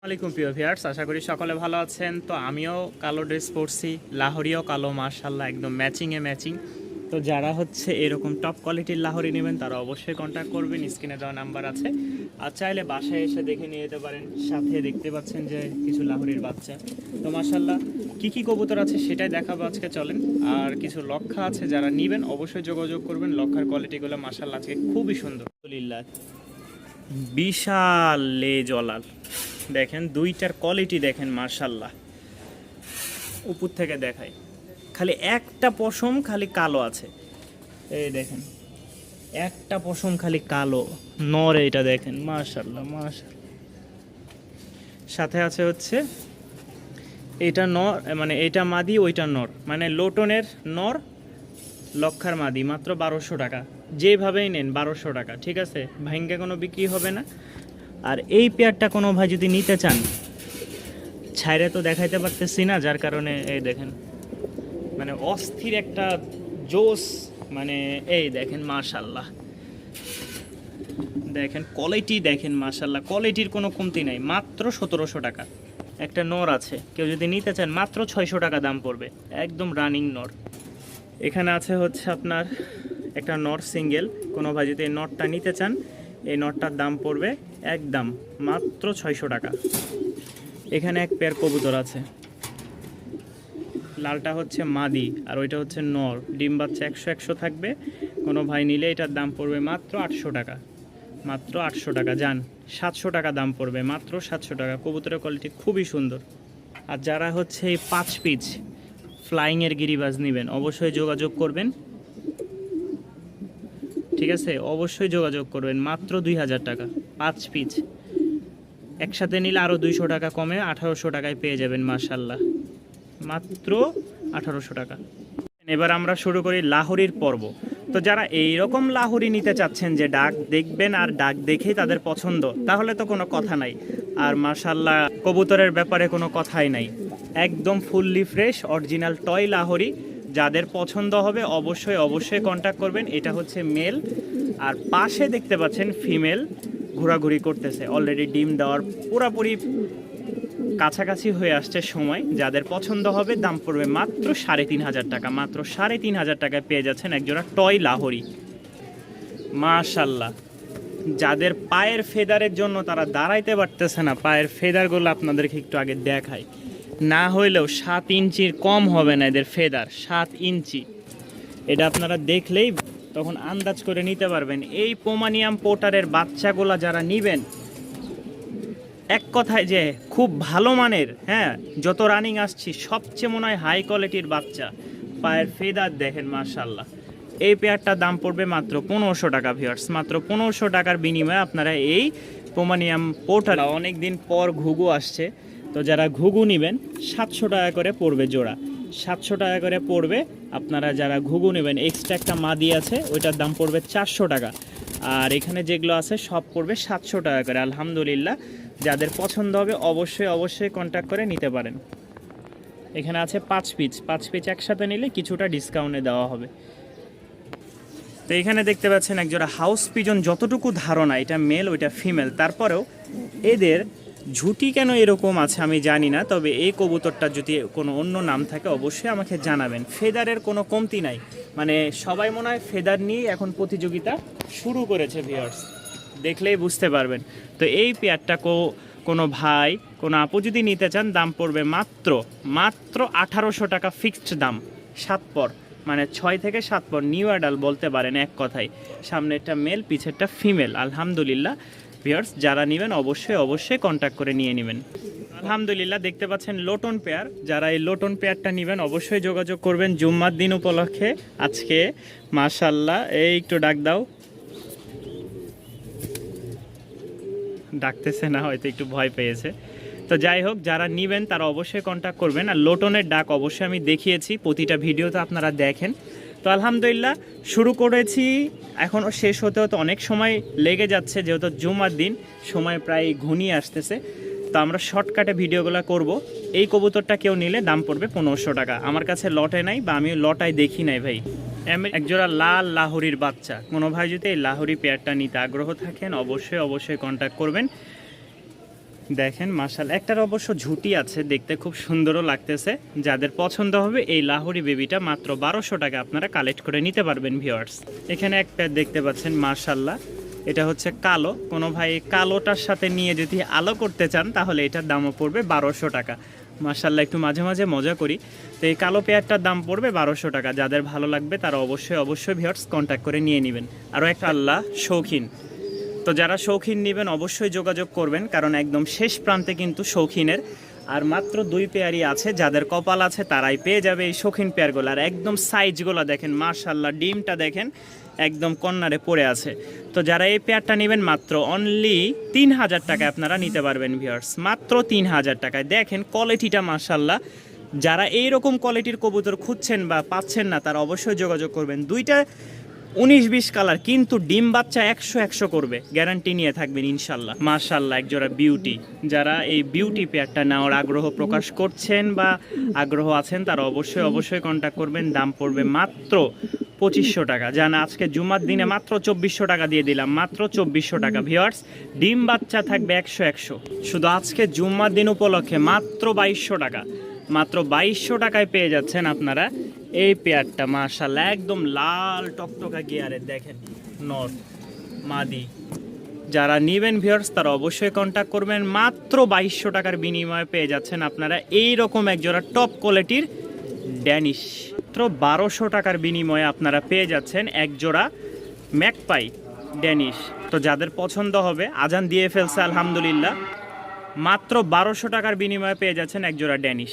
আসসালামাইকুম প্রিয় ভিউয়ার্স, আশা করি সকলে ভালো আছেন। তো আমিও কালো ড্রেস পরছি, লাহোরিও কালো, মাশাআল্লাহ একদম ম্যাচিংয়ে ম্যাচিং। তো যারা হচ্ছে এরকম টপ কোয়ালিটির লাহোরি নেবেন তারা অবশ্যই কন্ট্যাক্ট করবেন, স্ক্রিনে দেওয়া নাম্বার আছে। আর চাইলে বাসায় এসে দেখে নিয়ে যেতে পারেন। সাথে দেখতে পাচ্ছেন যে কিছু লাহোরির বাচ্চা। তো মাশাআল্লাহ কী কী কবুতর আছে সেটাই দেখাবো আজকে, চলেন। আর কিছু লক্ষা আছে, যারা নেবেন অবশ্যই যোগাযোগ করবেন। লক্ষার কোয়ালিটিগুলো মাশাআল্লাহ আজকে খুবই সুন্দর। আলহামদুলিল্লাহ, বিশাল লেজওয়ালাল দেখেন, দুইটার কোয়ালিটি দেখেন মাশাআল্লাহ। উপর থেকে দেখাই, খালি একটা পশম খালি কালো আছে, এই দেখেন একটা পশম খালি কালো নর, এইটা দেখেন মাশাআল্লাহ মাশাআল্লাহ। সাথে আছে হচ্ছে এটা নর, মানে এটা মাদি ওইটা নর, মানে লোটনের নর লক্ষার মাদি, মাত্র 1200 টাকা। যেভাবেই নেন 1200 টাকা, ঠিক আছে, ভাঙ্গে কোনো বিক্রি হবে না। আর এই পেয়ারটা কোনো ভাই যদি নিতে চান, ছাইরে তো দেখাইতে পারতেছি না, যার কারণে এই দেখেন মানে অস্থির একটা জোস, মানে এই দেখেন মাশাআল্লাহ, দেখেন কোয়ালিটি দেখেন মাশাআল্লাহ, কোয়ালিটির কোনো কমতি নাই। মাত্র 1700 টাকা একটা নর আছে, কেউ যদি নিতে চান মাত্র 600 টাকা দাম পড়বে, একদম রানিং নর। এখানে আছে হচ্ছে আপনার একটা নর সিঙ্গেল, কোনো ভাই যদি এই নটটা নিতে চান, এই নটটার দাম পড়বে একদম মাত্র 600 টাকা। এখানে এক পেয়ার কবুতর আছে, লালটা হচ্ছে মাদি আর ওইটা হচ্ছে নর, ডিম বাচ্চা 100 থাকবে। কোনো ভাই নিলে এটার দাম পড়বে মাত্র 800 টাকা, মাত্র 800 টাকা। যান 700 টাকা দাম পড়বে, মাত্র 700 টাকা। কবুতরের কোয়ালিটি খুবই সুন্দর। আর যারা হচ্ছে এই 5 পিচ ফ্লাইংয়ের গিরিবাজ নেবেন অবশ্যই যোগাযোগ করবেন, ঠিক আছে, অবশ্যই যোগাযোগ করবেন। মাত্র 2000 টাকা 5 পিচ, একসাথে নিলে আরও 200 টাকা কমে 1800 টাকায় পেয়ে যাবেন মাশাআল্লাহ, মাত্র 1800 টাকা। এবার আমরা শুরু করি লাহোরির পর্ব। তো যারা এই রকম লাহোরি নিতে চাচ্ছেন যে ডাক দেখবেন আর ডাক দেখেই তাদের পছন্দ, তাহলে তো কোনো কথা নাই। আর মাশাআল্লাহ কবুতরের ব্যাপারে কোনো কথাই নাই, একদম fully fresh original toy Lahori. যাদের পছন্দ হবে অবশ্যই অবশ্যই কন্ট্যাক্ট করবেন। এটা হচ্ছে মেল, আর পাশে দেখতে পাচ্ছেন ফিমেল ঘোরাঘুরি করতেছে, অলরেডি ডিম দেওয়ার পুরোপুরি কাছাকাছি হয়ে আসছে সময়। যাদের পছন্দ হবে দাম পড়বে মাত্র 3500 টাকা, মাত্র 3500 টাকায় পেয়ে যাচ্ছেন একজোড়া টয় লাহোরি মাশাআল্লাহ। যাদের পায়ের ফেদারের জন্য তারা দাঁড়াইতে পারতেছে না, পায়ের ফেদারগুলো আপনাদেরকে একটু আগে দেখাই, না হইলেও 7 ইঞ্চির কম হবে না এদের ফেদার, 7 ইঞ্চি। এটা আপনারা দেখলেই তখন আন্দাজ করে নিতে পারবেন। এই পোমানিয়াম পোটারের বাচ্চাগুলা যারা নিবেন, এক কথায় যে খুব ভালো মানের, হ্যাঁ, যত রানিং আসছি সবচেয়ে মনে হয় হাই কোয়ালিটির বাচ্চা। পায়ের ফেদার দেখেন মাশাআল্লাহ। এই পেয়ারটার দাম পড়বে মাত্র 1500 টাকা ভিউয়ার্স, মাত্র 1500 টাকার বিনিময়ে আপনারা এই পোমানিয়াম পোটার। অনেক দিন পর ঘুঘু আসছে, তো যারা ঘুঘু নেবেন 700 টাকা করে পড়বে জোড়া, 700 টাকা করে পড়বে। আপনারা যারা ঘুঘু নেবেন, এক্সট্রা একটা মাদি আছে ওইটার দাম পড়বে 400 টাকা, আর এখানে যেগুলো আছে সব পড়বে 700 টাকা করে। আলহামদুলিল্লাহ, যাদের পছন্দ হবে অবশ্যই অবশ্যই কন্ট্যাক্ট করে নিতে পারেন। এখানে আছে 5 পিচ একসাথে নিলে কিছুটা ডিসকাউন্টে দেওয়া হবে। তো এখানে দেখতে পাচ্ছেন একজোড়া হাউস পিজন, যতটুকু ধারণা এটা মেল ওইটা ফিমেল, তারপরেও এদের ঝুটি কেন এরকম আছে আমি জানি না, তবে এই কবুতরটা যদি কোনো অন্য নাম থাকে অবশ্যই আমাকে জানাবেন। ফেদারের কোনো কমতি নাই, মানে সবাই মনে হয় ফেদার নিয়ে এখন প্রতিযোগিতা শুরু করেছে ভিউয়ার্স, দেখলেই বুঝতে পারবেন। তো এই পেয়ারটা কোনো ভাই কোনো আপু যদি নিতে চান দাম পড়বে মাত্র 1800 টাকা ফিক্সড দাম, 7 পর, মানে 6 থেকে 7 পর নিউ অ্যাডাল বলতে পারেন এক কথায়। সামনেরটা মেল, পিছেরটা ফিমেল। আলহামদুলিল্লাহ ভিউয়ার্স, যারা নেবেন অবশ্যই অবশ্যই কন্ট্যাক্ট করে নিয়ে নেবেন। আলহামদুলিল্লাহ দেখতে পাচ্ছেন লোটন পেয়ার, যারা এই লোটন পেয়ারটা নেবেন অবশ্যই যোগাযোগ করবেন জুম্মার দিন উপলক্ষে আজকে মাশাআল্লাহ। এই একটু ডাক দাও, ডাকতেছে না, হয়তো একটু ভয় পেয়েছে। তো যাই হোক, যারা নেবেন তারা অবশ্যই কন্ট্যাক্ট করবেন। আর লোটনের ডাক অবশ্যই আমি দেখিয়েছি, প্রতিটা ভিডিওতে আপনারা দেখেন। তো আলহামদুলিল্লাহ শুরু করেছি, এখনও শেষ হতে হতে অনেক সময় লেগে যাচ্ছে, যেহেতু জুমার দিন সময় প্রায় ঘনিয়ে আসতেছে। তো আমরা শর্টকাটে ভিডিওগুলো করব। এই কবুতরটা কেউ নিলে দাম পড়বে 1500 টাকা। আমার কাছে লটে নাই, বা আমি লটায় দেখি নাই ভাই। একজোড়া লাল লাহোরির বাচ্চা, কোনো ভাই যদি এই লাহোরি পেয়ারটা নিতে আগ্রহ থাকেন অবশ্যই অবশ্যই কন্ট্যাক্ট করবেন। দেখেন মাশাআল্লাহ, একটার অবশ্য ঝুটি আছে, দেখতে খুব সুন্দরও লাগতেছে। যাদের পছন্দ হবে এই লাহোরি বেবিটা মাত্র 1200 টাকা আপনারা কালেক্ট করে নিতে পারবেন ভিউয়ার্স। এখানে এক পেয়ার দেখতে পাচ্ছেন মাশাআল্লাহ, এটা হচ্ছে কালো। কোনো ভাই কালোটার সাথে নিয়ে যদি আলো করতে চান তাহলে এটার দামও পড়বে 1200 টাকা। মাশাআল্লাহ, একটু মাঝে মাঝে মজা করি, তো এই কালো পেয়ারটার দাম পড়বে 1200 টাকা। যাদের ভালো লাগবে তারা অবশ্যই ভিউয়ার্স কন্ট্যাক্ট করে নিয়ে নেবেন। আরও একটা আল্লাহ শৌখিন, তো যারা শৌখিন নেবেন অবশ্যই যোগাযোগ করবেন, কারণ একদম শেষ প্রান্তে কিন্তু শৌখিনের আর মাত্র 2 পেয়ারই আছে। যাদের কপাল আছে তারাই পেয়ে যাবে এই শৌখিন পেয়ারগুলো। আর একদম সাইজগুলো দেখেন মাশাআল্লাহ, ডিমটা দেখেন একদম কর্নারে পড়ে আছে। তো যারা এই পেয়ারটা নেবেন মাত্র অনলি 3000 টাকায় আপনারা নিতে পারবেন ভিউয়ার্স, মাত্র 3000 টাকায়। দেখেন কোয়ালিটিটা মাশাআল্লাহ। যারা এইরকম কোয়ালিটির কবুতর খুঁজছেন বা পাচ্ছেন না তারা অবশ্যই যোগাযোগ করবেন। দুইটা 19-20 কালার, কিন্তু ডিম বাচ্চা 100 করবে, গ্যারান্টি নিয়ে থাকবেন ইনশাল্লাহ। মাশাআল্লাহ, একজোড়া বিউটি। যারা এই বিউটি পেয়ারটা নেওয়ার আগ্রহ প্রকাশ করছেন বা আগ্রহ আছেন তারা অবশ্যই কন্ট্যাক্ট করবেন। দাম পড়বে মাত্র 2500 টাকা। জান আজকে জুমার দিনে মাত্র 2400 টাকা দিয়ে দিলাম, মাত্র 2400 টাকা ভিউয়ার্স। ডিম বাচ্চা থাকবে 100। শুধু আজকে জুমার দিন উপলক্ষে মাত্র 2200 টাকা, মাত্র 2200 টাকায় পেয়ে যাচ্ছেন আপনারা এই পেয়ারটা। মাশাআল্লাহ, একদম লাল টকটকা গিয়ারের দেখেন নর মাদি। যারা নেবেন ভিউয়ার্স তারা অবশ্যই কন্ট্যাক্ট করবেন। মাত্র 2200 টাকার বিনিময়ে পেয়ে যাচ্ছেন আপনারা এই রকম একজোড়া টপ কোয়ালিটির ড্যানিশ। মাত্র 1200 টাকার বিনিময়ে আপনারা পেয়ে যাচ্ছেন একজোড়া ম্যাকপাই ড্যানিশ। তো যাদের পছন্দ হবে, আজান দিয়ে ফেলছে আলহামদুলিল্লাহ, মাত্র 1200 টাকার বিনিময়ে পেয়ে যাচ্ছেন একজোড়া ড্যানিশ।